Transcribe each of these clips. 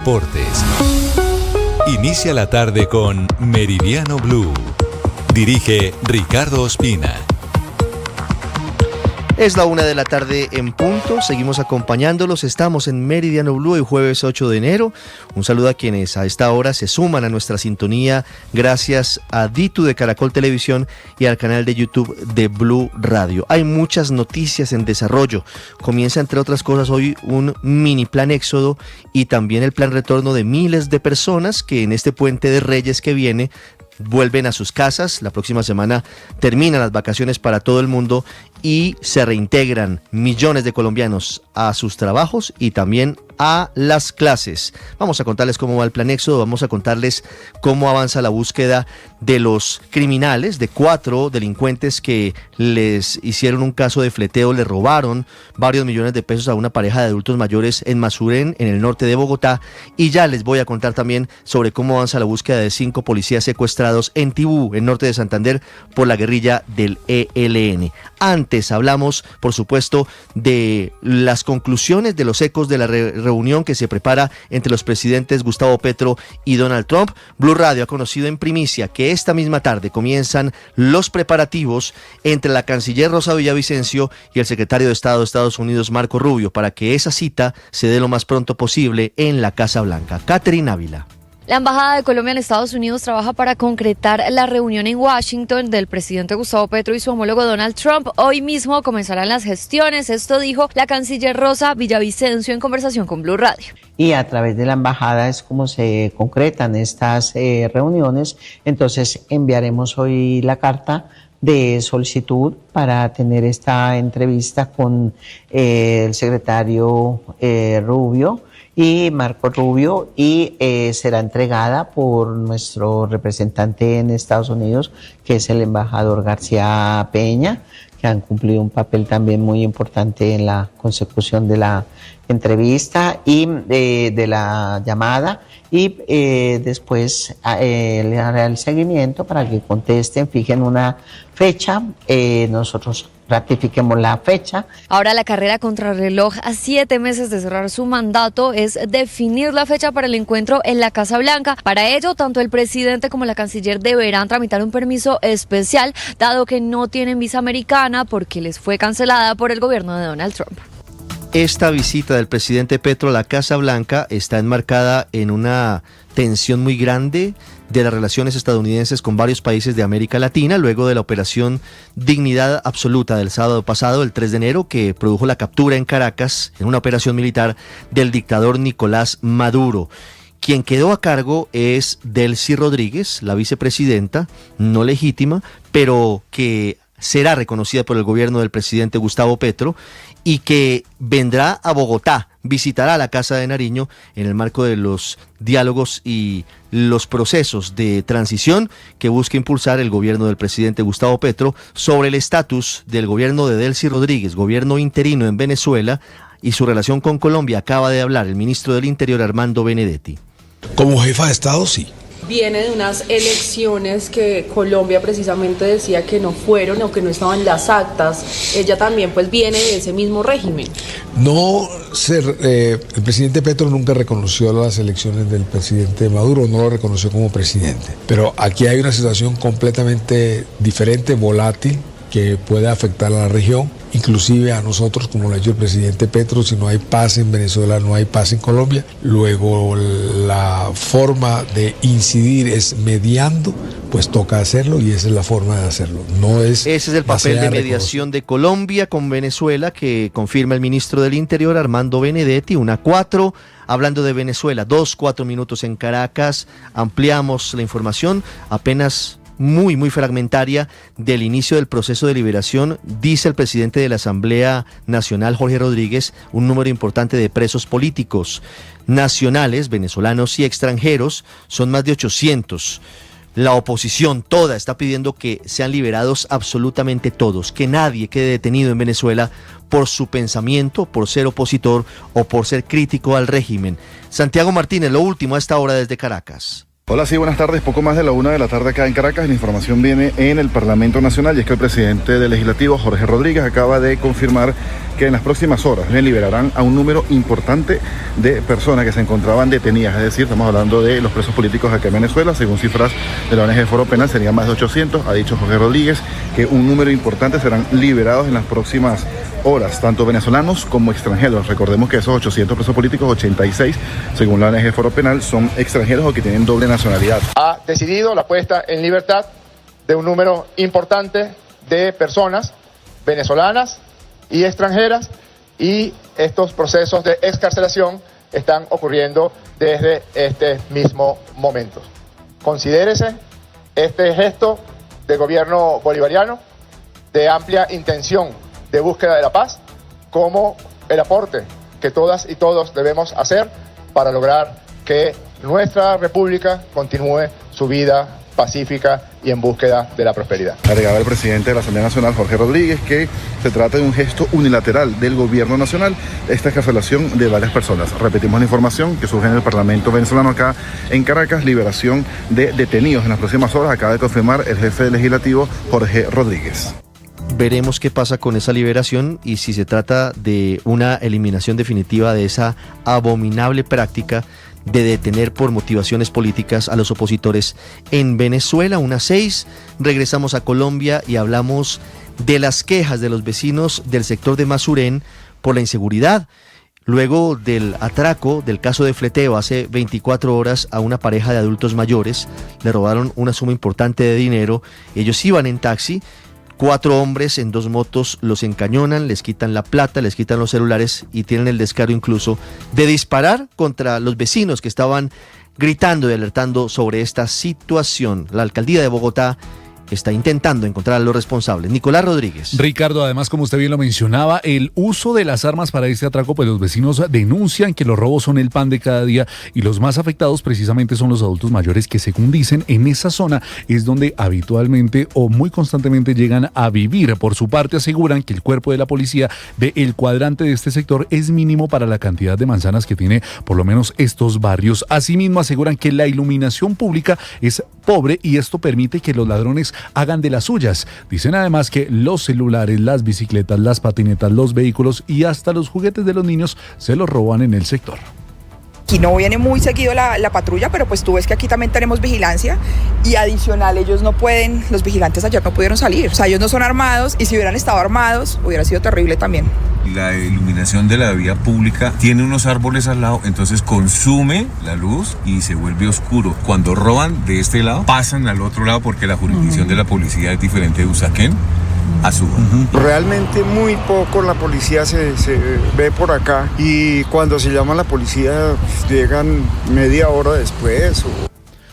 Deportes. Inicia la tarde con Meridiano Blue. Dirige Ricardo Ospina. Es la 1 de la tarde en punto, seguimos acompañándolos, estamos en Meridiano Blue el jueves 8 de enero. Un saludo a quienes a esta hora se suman a nuestra sintonía, gracias a Ditu de Caracol Televisión y al canal de YouTube de Blue Radio. Hay muchas noticias en desarrollo, comienza entre otras cosas hoy un mini plan éxodo y también el plan retorno de miles de personas que en este puente de Reyes que viene vuelven a sus casas. La próxima semana terminan las vacaciones para todo el mundo y se reintegran millones de colombianos a sus trabajos y también a las clases. Vamos a contarles cómo va el plan éxodo, vamos a contarles cómo avanza la búsqueda de los criminales, de 4 delincuentes que les hicieron un caso de fleteo, le robaron varios millones de pesos a una pareja de adultos mayores en Masuren, en el norte de Bogotá, y ya les voy a contar también sobre cómo avanza la búsqueda de 5 policías secuestrados en Tibú, en norte de Santander, por la guerrilla del ELN. Antes hablamos, por supuesto, de las conclusiones de los ecos de la reunión que se prepara entre los presidentes Gustavo Petro y Donald Trump. Blue Radio ha conocido en primicia que esta misma tarde comienzan los preparativos entre la canciller Rosa Villavicencio y el secretario de Estado de Estados Unidos, Marco Rubio, para que esa cita se dé lo más pronto posible en la Casa Blanca. Catherine Ávila. La Embajada de Colombia en Estados Unidos trabaja para concretar la reunión en Washington del presidente Gustavo Petro y su homólogo Donald Trump. Hoy mismo comenzarán las gestiones, esto dijo la canciller Rosa Villavicencio en conversación con Blue Radio. Y a través de la embajada es como se concretan estas reuniones, entonces enviaremos hoy la carta de solicitud para tener esta entrevista con el secretario Rubio y Marco Rubio, y será entregada por nuestro representante en Estados Unidos, que es el embajador García Peña, que han cumplido un papel también muy importante en la consecución de la entrevista y de la llamada, y después le hará el seguimiento para que contesten, fijen una fecha, nosotros ratifiquemos la fecha. Ahora la carrera contrarreloj a 7 meses de cerrar su mandato es definir la fecha para el encuentro en la Casa Blanca. Para ello, tanto el presidente como la canciller deberán tramitar un permiso especial, dado que no tienen visa americana porque les fue cancelada por el gobierno de Donald Trump. Esta visita del presidente Petro a la Casa Blanca está enmarcada en una tensión muy grande de las relaciones estadounidenses con varios países de América Latina, luego de la operación Dignidad Absoluta del sábado pasado, el 3 de enero, que produjo la captura en Caracas, en una operación militar, del dictador Nicolás Maduro. Quien quedó a cargo es Delcy Rodríguez, la vicepresidenta, no legítima, pero que será reconocida por el gobierno del presidente Gustavo Petro y que vendrá a Bogotá, visitará la Casa de Nariño en el marco de los diálogos y los procesos de transición que busca impulsar el gobierno del presidente Gustavo Petro sobre el estatus del gobierno de Delcy Rodríguez, gobierno interino en Venezuela, y su relación con Colombia. Acaba de hablar el ministro del Interior, Armando Benedetti. Como jefa de Estado, sí. Viene de unas elecciones que Colombia precisamente decía que no fueron o que no estaban en las actas. Ella también pues viene de ese mismo régimen. El presidente Petro nunca reconoció las elecciones del presidente Maduro, no lo reconoció como presidente. Pero aquí hay una situación completamente diferente, volátil, que puede afectar a la región, inclusive a nosotros, como lo ha dicho el presidente Petro. Si no hay paz en Venezuela, no hay paz en Colombia. Luego la forma de incidir es mediando, pues toca hacerlo y esa es la forma de hacerlo. Ese es el papel de mediación de Colombia con Venezuela que confirma el ministro del Interior, Armando Benedetti. 1-4, hablando de Venezuela, 2-4 minutos en Caracas. Ampliamos la información, apenas muy fragmentaria del inicio del proceso de liberación, dice el presidente de la Asamblea Nacional, Jorge Rodríguez, un número importante de presos políticos nacionales, venezolanos y extranjeros, son más de 800. La oposición toda está pidiendo que sean liberados absolutamente todos, que nadie quede detenido en Venezuela por su pensamiento, por ser opositor o por ser crítico al régimen. Santiago Martínez, lo último a esta hora desde Caracas. Hola, sí, buenas tardes. Poco más de la 1 de la tarde acá en Caracas. La información viene en el Parlamento Nacional y es que el presidente del Legislativo, Jorge Rodríguez, acaba de confirmar que en las próximas horas liberarán a un número importante de personas que se encontraban detenidas. Es decir, estamos hablando de los presos políticos acá en Venezuela. Según cifras de la ONG Foro Penal, serían más de 800. Ha dicho Jorge Rodríguez que un número importante serán liberados en las próximas horas, tanto venezolanos como extranjeros. Recordemos que esos 800 presos políticos, 86, según la ONG Foro Penal, son extranjeros o que tienen doble nacionalidad. Ha decidido la puesta en libertad de un número importante de personas venezolanas y extranjeras, y estos procesos de excarcelación están ocurriendo desde este mismo momento. Considérese este gesto del gobierno bolivariano de amplia intención de búsqueda de la paz como el aporte que todas y todos debemos hacer para lograr que nuestra república continúe su vida pacífica y en búsqueda de la prosperidad. Agregaba el presidente de la Asamblea Nacional, Jorge Rodríguez, que se trata de un gesto unilateral del gobierno nacional, esta excarcelación de varias personas. Repetimos la información que surge en el Parlamento venezolano acá en Caracas, liberación de detenidos en las próximas horas, acaba de confirmar el jefe del Legislativo, Jorge Rodríguez. Veremos qué pasa con esa liberación y si se trata de una eliminación definitiva de esa abominable práctica de detener por motivaciones políticas a los opositores en Venezuela. 1:06, regresamos a Colombia y hablamos de las quejas de los vecinos del sector de Masuren por la inseguridad. Luego del atraco del caso de fleteo hace 24 horas a una pareja de adultos mayores, le robaron una suma importante de dinero. Ellos iban en taxi. 4 hombres en 2 motos los encañonan, les quitan la plata, les quitan los celulares y tienen el descaro incluso de disparar contra los vecinos que estaban gritando y alertando sobre esta situación. La alcaldía de Bogotá está intentando encontrar a los responsables. Nicolás Rodríguez. Ricardo, además, como usted bien lo mencionaba, el uso de las armas para este atraco, pues los vecinos denuncian que los robos son el pan de cada día y los más afectados precisamente son los adultos mayores que, según dicen, en esa zona es donde habitualmente o muy constantemente llegan a vivir. Por su parte, aseguran que el cuerpo de la policía del cuadrante de este sector es mínimo para la cantidad de manzanas que tiene por lo menos estos barrios. Asimismo, aseguran que la iluminación pública es pobre y esto permite que los ladrones hagan de las suyas. Dicen además que los celulares, las bicicletas, las patinetas, los vehículos y hasta los juguetes de los niños se los roban en el sector. Aquí no viene muy seguido la patrulla, pero pues tú ves que aquí también tenemos vigilancia y adicional ellos no pueden, los vigilantes ayer no pudieron salir, o sea, ellos no son armados y si hubieran estado armados hubiera sido terrible también. La iluminación de la vía pública tiene unos árboles al lado, entonces consume la luz y se vuelve oscuro. Cuando roban de este lado, pasan al otro lado porque la jurisdicción de la policía es diferente de Usaquén a Suba. Realmente muy poco la policía se ve por acá y cuando se llama a la policía llegan media hora después.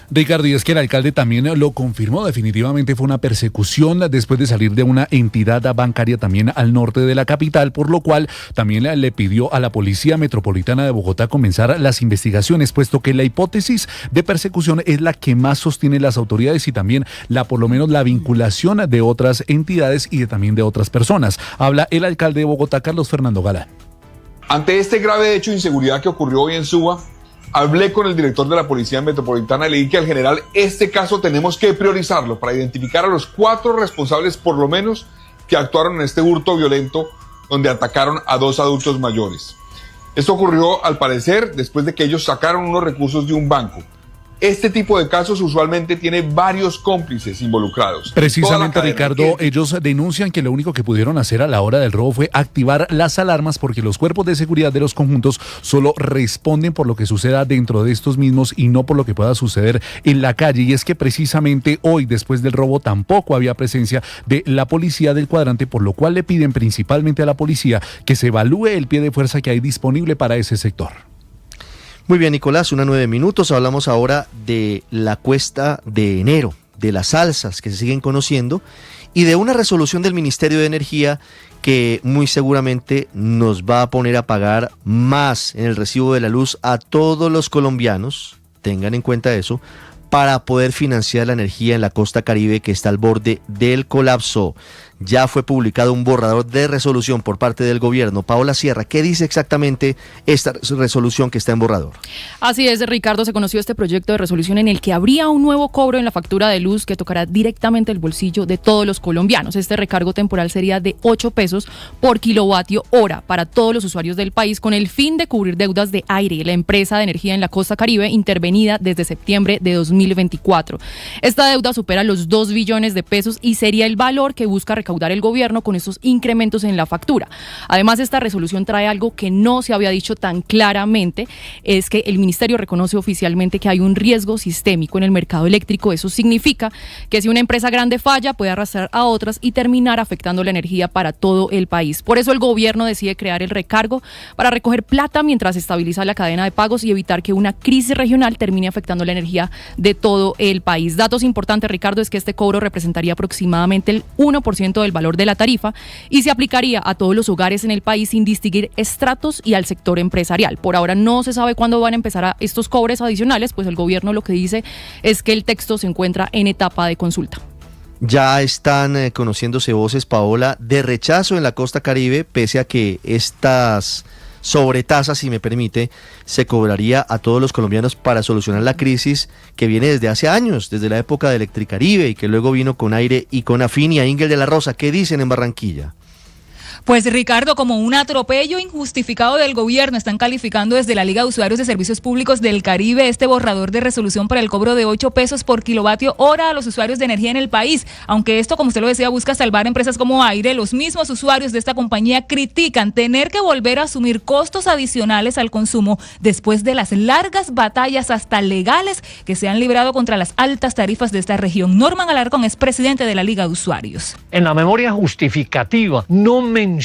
Ricardo, y es que el alcalde también lo confirmó, definitivamente fue una persecución después de salir de una entidad bancaria también al norte de la capital, por lo cual también le pidió a la Policía Metropolitana de Bogotá comenzar las investigaciones, puesto que la hipótesis de persecución es la que más sostienen las autoridades y también por lo menos la vinculación de otras entidades y también de otras personas. Habla el alcalde de Bogotá, Carlos Fernando Galán. Ante este grave hecho de inseguridad que ocurrió hoy en Suba, hablé con el director de la Policía Metropolitana y le dije que al general este caso tenemos que priorizarlo para identificar a los 4 responsables por lo menos que actuaron en este hurto violento donde atacaron a 2 adultos mayores. Esto ocurrió al parecer después de que ellos sacaron unos recursos de un banco. Este tipo de casos usualmente tiene varios cómplices involucrados. Precisamente, Ricardo, ellos denuncian que lo único que pudieron hacer a la hora del robo fue activar las alarmas porque los cuerpos de seguridad de los conjuntos solo responden por lo que suceda dentro de estos mismos y no por lo que pueda suceder en la calle. Y es que precisamente hoy, después del robo, tampoco había presencia de la policía del cuadrante, por lo cual le piden principalmente a la policía que se evalúe el pie de fuerza que hay disponible para ese sector. Muy bien, Nicolás, 1:09. Hablamos ahora de la cuesta de enero, de las alzas que se siguen conociendo y de una resolución del Ministerio de Energía que muy seguramente nos va a poner a pagar más en el recibo de la luz a todos los colombianos, tengan en cuenta eso, para poder financiar la energía en la costa Caribe que está al borde del colapso. ya fue publicado un borrador de resolución por parte del gobierno. Paola Sierra, ¿qué dice exactamente esta resolución que está en borrador? Así es, Ricardo, se conoció este proyecto de resolución en el que habría un nuevo cobro en la factura de luz que tocará directamente el bolsillo de todos los colombianos. Este recargo temporal sería de 8 pesos por kilovatio hora para todos los usuarios del país, con el fin de cubrir deudas de Aire, la empresa de energía en la costa Caribe, intervenida desde septiembre de 2024. Esta deuda supera los 2 billones de pesos y sería el valor que busca recaudar el gobierno con estos incrementos en la factura. Además, esta resolución trae algo que no se había dicho tan claramente, es que el ministerio reconoce oficialmente que hay un riesgo sistémico en el mercado eléctrico. Eso significa que si una empresa grande falla, puede arrastrar a otras y terminar afectando la energía para todo el país. Por eso el gobierno decide crear el recargo para recoger plata mientras se estabiliza la cadena de pagos y evitar que una crisis regional termine afectando la energía de todo el país. Datos importantes, Ricardo, es que este cobro representaría aproximadamente el 1% del valor de la tarifa y se aplicaría a todos los hogares en el país sin distinguir estratos y al sector empresarial. Por ahora no se sabe cuándo van a empezar estos cobros adicionales, pues el gobierno lo que dice es que el texto se encuentra en etapa de consulta. Ya están conociéndose voces, Paola, de rechazo en la costa Caribe, pese a que estas sobretasas, si me permite, se cobraría a todos los colombianos para solucionar la crisis que viene desde hace años, desde la época de Electricaribe y que luego vino con Aire y con Afinia. Ingel de la Rosa, ¿qué dicen en Barranquilla? Pues Ricardo, como un atropello injustificado del gobierno, están calificando desde la Liga de Usuarios de Servicios Públicos del Caribe este borrador de resolución para el cobro de 8 pesos por kilovatio hora a los usuarios de energía en el país. Aunque esto, como usted lo decía, busca salvar empresas como Aire, los mismos usuarios de esta compañía critican tener que volver a asumir costos adicionales al consumo después de las largas batallas hasta legales que se han librado contra las altas tarifas de esta región. Norman Alarcón es presidente de la Liga de Usuarios. En la memoria justificativa no menciona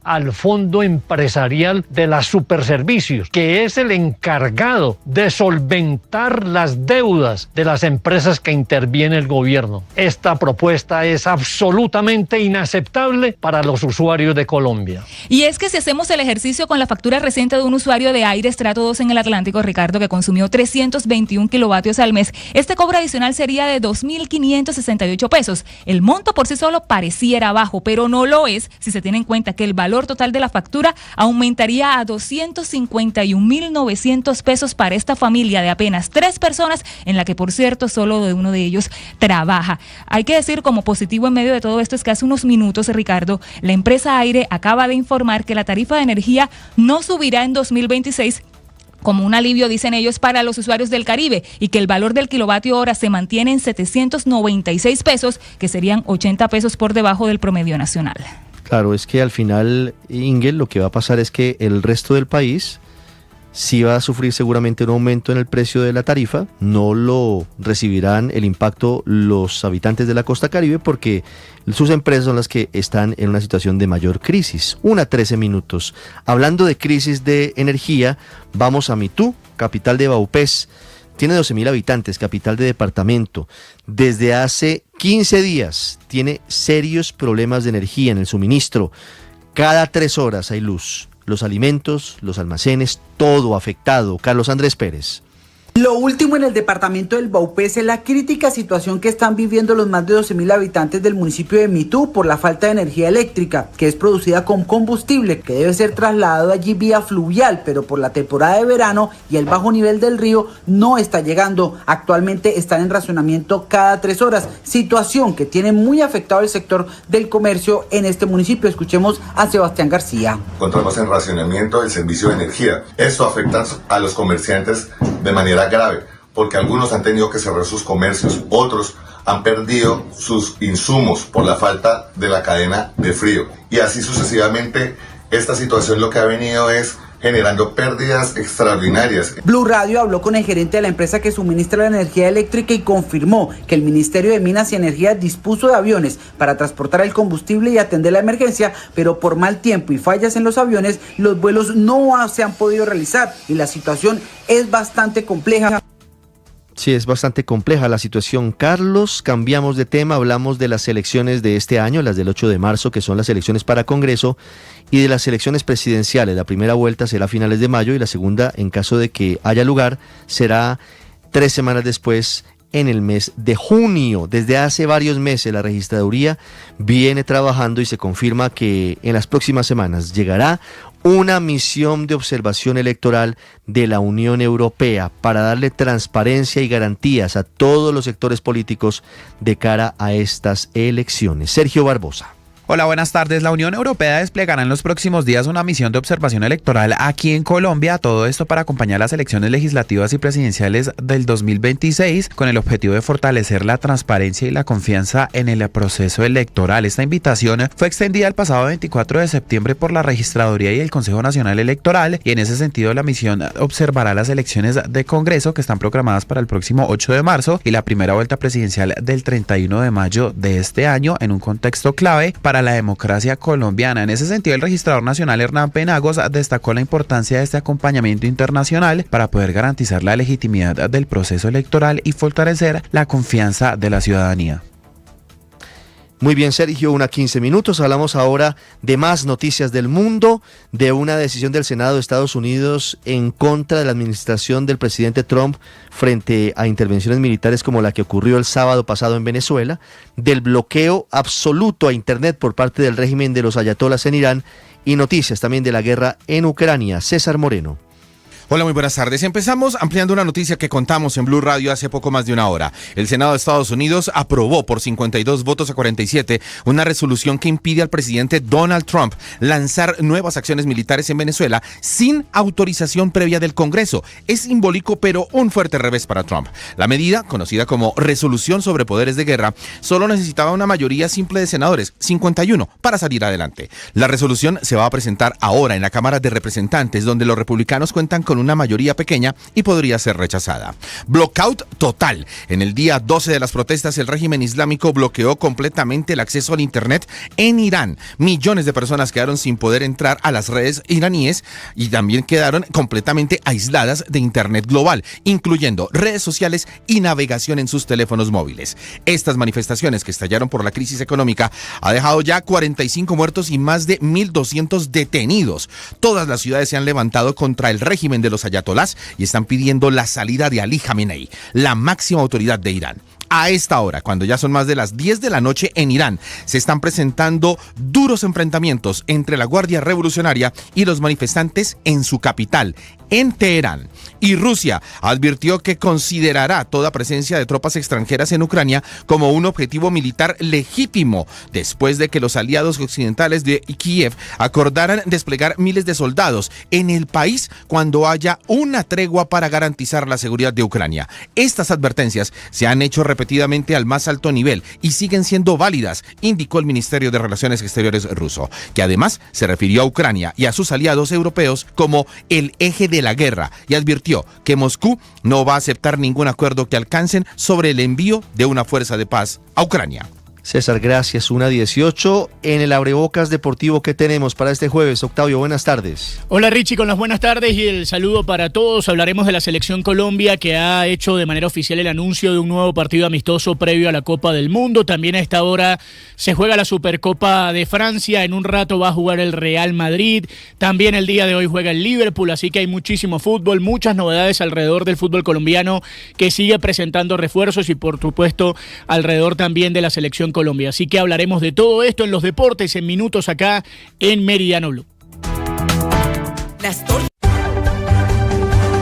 al fondo empresarial de las superservicios, que es el encargado de solventar las deudas de las empresas que interviene el gobierno. Esta propuesta es absolutamente inaceptable para los usuarios de Colombia. Y es que si hacemos el ejercicio con la factura reciente de un usuario de Aire Estrato 2 en el Atlántico, Ricardo, que consumió 321 kilovatios al mes, este cobro adicional sería de 2.568 pesos. El monto por sí solo pareciera bajo, pero no lo es si se tiene en cuenta que el valor total de la factura aumentaría a 251.900 pesos para esta familia de apenas 3 personas, en la que, por cierto, solo de uno de ellos trabaja. Hay que decir, como positivo en medio de todo esto, es que hace unos minutos, Ricardo, la empresa Aire acaba de informar que la tarifa de energía no subirá en 2026, como un alivio, dicen ellos, para los usuarios del Caribe, y que el valor del kilovatio hora se mantiene en 796 pesos, que serían 80 pesos por debajo del promedio nacional. Claro, es que al final, Ingel, lo que va a pasar es que el resto del país sí va a sufrir seguramente un aumento en el precio de la tarifa. No lo recibirán el impacto los habitantes de la costa Caribe porque sus empresas son las que están en una situación de mayor crisis. 1:13 minutos. Hablando de crisis de energía, vamos a Mitú, capital de Vaupés. Tiene 12.000 habitantes, capital de departamento. Desde hace 15 días tiene serios problemas de energía en el suministro. Cada 3 horas hay luz. Los alimentos, los almacenes, todo afectado. Carlos Andrés Pérez. Lo último en el departamento del Vaupés es la crítica situación que están viviendo los más de 12.000 habitantes del municipio de Mitú por la falta de energía eléctrica, que es producida con combustible que debe ser trasladado allí vía fluvial, pero por la temporada de verano y el bajo nivel del río no está llegando. Actualmente están en racionamiento cada 3 horas, situación que tiene muy afectado el sector del comercio en este municipio. Escuchemos a Sebastián García. Encontramos en racionamiento el servicio de energía. Esto afecta a los comerciantes de manera grave, porque algunos han tenido que cerrar sus comercios, otros han perdido sus insumos por la falta de la cadena de frío, y así sucesivamente. Esta situación lo que ha venido es generando pérdidas extraordinarias. Blue Radio habló con el gerente de la empresa que suministra la energía eléctrica y confirmó que el Ministerio de Minas y Energía dispuso de aviones para transportar el combustible y atender la emergencia, pero por mal tiempo y fallas en los aviones, los vuelos no se han podido realizar y la situación es bastante compleja. Sí, es bastante compleja la situación. Carlos, cambiamos de tema, hablamos de las elecciones de este año, las del 8 de marzo, que son las elecciones para Congreso, y de las elecciones presidenciales. La primera vuelta será a finales de mayo y la segunda, en caso de que haya lugar, será 3 semanas después, en el mes de junio. Desde hace varios meses la registraduría viene trabajando y se confirma que en las próximas semanas llegará una misión de observación electoral de la Unión Europea para darle transparencia y garantías a todos los sectores políticos de cara a estas elecciones. Sergio Barbosa. Hola, buenas tardes. La Unión Europea desplegará en los próximos días una misión de observación electoral aquí en Colombia, todo esto para acompañar las elecciones legislativas y presidenciales del 2026 con el objetivo de fortalecer la transparencia y la confianza en el proceso electoral. Esta invitación fue extendida el pasado 24 de septiembre por la Registraduría y el Consejo Nacional Electoral, y en ese sentido la misión observará las elecciones de Congreso que están programadas para el próximo 8 de marzo y la primera vuelta presidencial del 31 de mayo de este año en un contexto clave para la democracia colombiana. En ese sentido, el registrador nacional Hernán Penagos destacó la importancia de este acompañamiento internacional para poder garantizar la legitimidad del proceso electoral y fortalecer la confianza de la ciudadanía. Muy bien, Sergio, 1:15. Hablamos ahora de más noticias del mundo, de una decisión del Senado de Estados Unidos en contra de la administración del presidente Trump frente a intervenciones militares como la que ocurrió el sábado pasado en Venezuela, del bloqueo absoluto a Internet por parte del régimen de los ayatolás en Irán y noticias también de la guerra en Ucrania. César Moreno. Hola, muy buenas tardes. Empezamos ampliando una noticia que contamos en Blue Radio hace poco más de una hora. El Senado de Estados Unidos aprobó por 52 votos a 47 una resolución que impide al presidente Donald Trump lanzar nuevas acciones militares en Venezuela sin autorización previa del Congreso. Es simbólico, pero un fuerte revés para Trump. La medida, conocida como Resolución sobre Poderes de Guerra, solo necesitaba una mayoría simple de senadores, 51, para salir adelante. La resolución se va a presentar ahora en la Cámara de Representantes, donde los republicanos cuentan con una mayoría pequeña y podría ser rechazada. Blockout total. En el día 12 de las protestas, el régimen islámico bloqueó completamente el acceso al Internet en Irán. Millones de personas quedaron sin poder entrar a las redes iraníes y también quedaron completamente aisladas de Internet global, incluyendo redes sociales y navegación en sus teléfonos móviles. Estas manifestaciones, que estallaron por la crisis económica, ha dejado ya 45 muertos y más de 1.200 detenidos. Todas las ciudades se han levantado contra el régimen de los ayatolás y están pidiendo la salida de Ali Khamenei, la máxima autoridad de Irán. A esta hora, cuando ya son más de las 10 de la noche en Irán, se están presentando duros enfrentamientos entre la Guardia Revolucionaria y los manifestantes en su capital, en Teherán. Y Rusia advirtió que considerará toda presencia de tropas extranjeras en Ucrania como un objetivo militar legítimo, después de que los aliados occidentales de Kiev acordaran desplegar miles de soldados en el país cuando haya una tregua para garantizar la seguridad de Ucrania. Estas advertencias se han hecho repetidamente al más alto nivel y siguen siendo válidas, indicó el Ministerio de Relaciones Exteriores ruso, que además se refirió a Ucrania y a sus aliados europeos como el eje de la guerra y advirtió que Moscú no va a aceptar ningún acuerdo que alcancen sobre el envío de una fuerza de paz a Ucrania. César, gracias. 1:18. En el Abrebocas Deportivo, ¿qué tenemos para este jueves? Octavio, buenas tardes. Hola Richie, con las buenas tardes y el saludo para todos. Hablaremos de la Selección Colombia, que ha hecho de manera oficial el anuncio de un nuevo partido amistoso previo a la Copa del Mundo. También a esta hora se juega la Supercopa de Francia. En un rato va a jugar el Real Madrid. También el día de hoy juega el Liverpool, así que hay muchísimo fútbol, muchas novedades alrededor del fútbol colombiano, que sigue presentando refuerzos y por supuesto alrededor también de la Selección Colombia. Así que hablaremos de todo esto en los deportes en minutos acá en Meridiano Blue. Las tortas